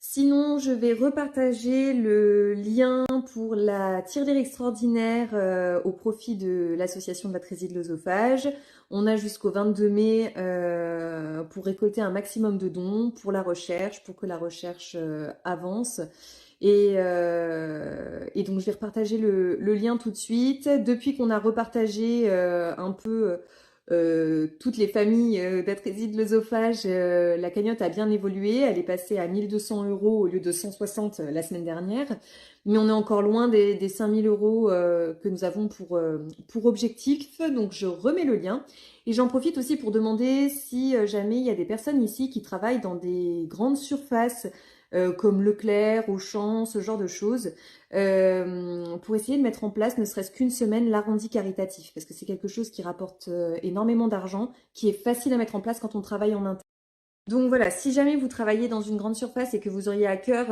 Sinon, je vais repartager le lien pour la tirelire extraordinaire au profit de l'association de l'atrésie de l'œsophage. On a jusqu'au 22 mai pour récolter un maximum de dons pour la recherche, pour que la recherche avance. Et donc, je vais repartager le lien tout de suite. Depuis qu'on a repartagé un peu toutes les familles d'atrésie de l'œsophage, la cagnotte a bien évolué. Elle est passée à 1 200 euros au lieu de 160 la semaine dernière. Mais on est encore loin des 5 000 euros que nous avons pour objectif. Donc, je remets le lien. Et j'en profite aussi pour demander si jamais il y a des personnes ici qui travaillent dans des grandes surfaces comme Leclerc, Auchan, ce genre de choses, pour essayer de mettre en place ne serait-ce qu'une semaine l'arrondi caritatif, parce que c'est quelque chose qui rapporte énormément d'argent, qui est facile à mettre en place quand on travaille en interne. Donc voilà, si jamais vous travaillez dans une grande surface et que vous auriez à cœur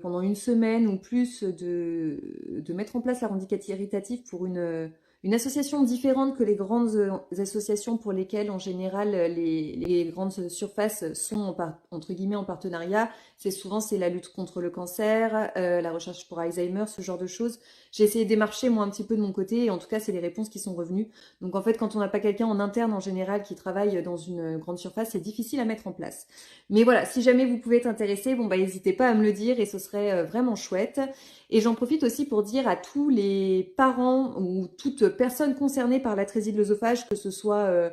pendant une semaine ou plus, de mettre en place l'arrondi caritatif pour une association différente que les grandes associations pour lesquelles, en général, les grandes surfaces sont, entre guillemets, en partenariat, c'est la lutte contre le cancer, la recherche pour Alzheimer, ce genre de choses. J'ai essayé de démarcher, moi, un petit peu de mon côté, et en tout cas, c'est les réponses qui sont revenues. Donc en fait, quand on n'a pas quelqu'un en interne en général qui travaille dans une grande surface, c'est difficile à mettre en place. Mais voilà, si jamais vous pouvez être intéressé, bon bah n'hésitez pas à me le dire et ce serait vraiment chouette. Et j'en profite aussi pour dire à tous les parents ou toute personne concernée par l'atrésie de l'œsophage, que ce soit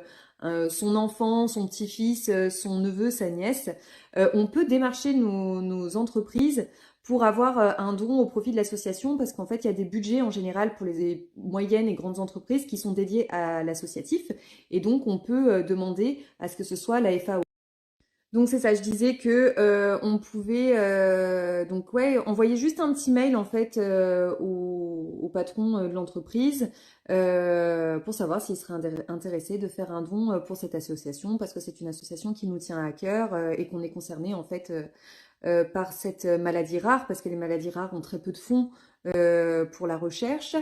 son enfant, son petit-fils, son neveu, sa nièce, on peut démarcher nos entreprises pour avoir un don au profit de l'association, parce qu'en fait, il y a des budgets en général pour les moyennes et grandes entreprises qui sont dédiés à l'associatif, et donc on peut demander à ce que ce soit la FAO. Donc c'est ça, je disais que on pouvait donc ouais envoyer juste un petit mail en fait au patron de l'entreprise pour savoir s'il serait intéressé de faire un don pour cette association, parce que c'est une association qui nous tient à cœur et qu'on est concerné en fait par cette maladie rare, parce que les maladies rares ont très peu de fonds pour la recherche.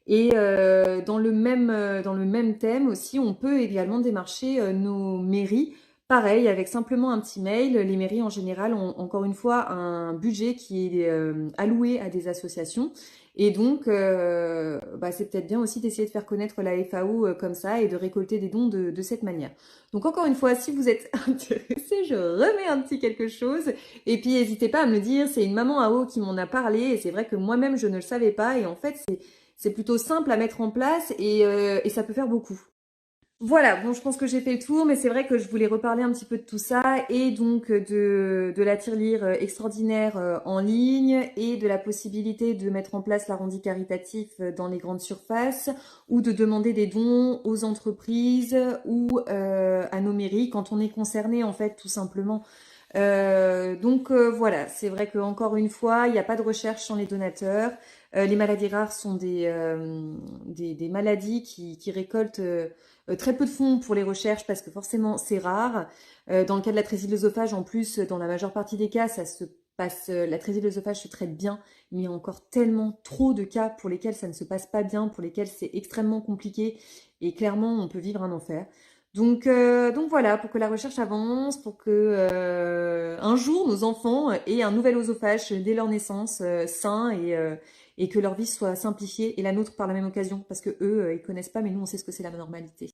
Et dans le même thème aussi, on peut également démarcher nos mairies. Pareil, avec simplement un petit mail. Les mairies en général ont encore une fois un budget qui est alloué à des associations. Et donc, c'est peut-être bien aussi d'essayer de faire connaître la FAO comme ça et de récolter des dons de cette manière. Donc encore une fois, si vous êtes intéressé, je remets un petit quelque chose. Et puis n'hésitez pas à me le dire, c'est une maman à eau qui m'en a parlé et c'est vrai que moi-même je ne le savais pas. Et en fait, c'est plutôt simple à mettre en place et ça peut faire beaucoup. Voilà, bon, je pense que j'ai fait le tour, mais c'est vrai que je voulais reparler un petit peu de tout ça et donc de la tirelire extraordinaire en ligne et de la possibilité de mettre en place l'arrondi caritatif dans les grandes surfaces ou de demander des dons aux entreprises ou à nos mairies quand on est concerné en fait tout simplement. Voilà, c'est vrai que encore une fois, il n'y a pas de recherche sans les donateurs. Les maladies rares sont des maladies qui récoltent très peu de fonds pour les recherches parce que forcément c'est rare. Dans le cas de l'atrésie de l'œsophage, en plus, dans la majeure partie des cas, ça se passe, l'atrésie de l'œsophage se traite bien, mais il y a encore tellement trop de cas pour lesquels ça ne se passe pas bien, pour lesquels c'est extrêmement compliqué et clairement on peut vivre un enfer. Donc voilà, pour que la recherche avance, pour que un jour nos enfants aient un nouvel oesophage dès leur naissance, sain et que leur vie soit simplifiée et la nôtre par la même occasion, parce que eux, ils connaissent pas, mais nous on sait ce que c'est la normalité.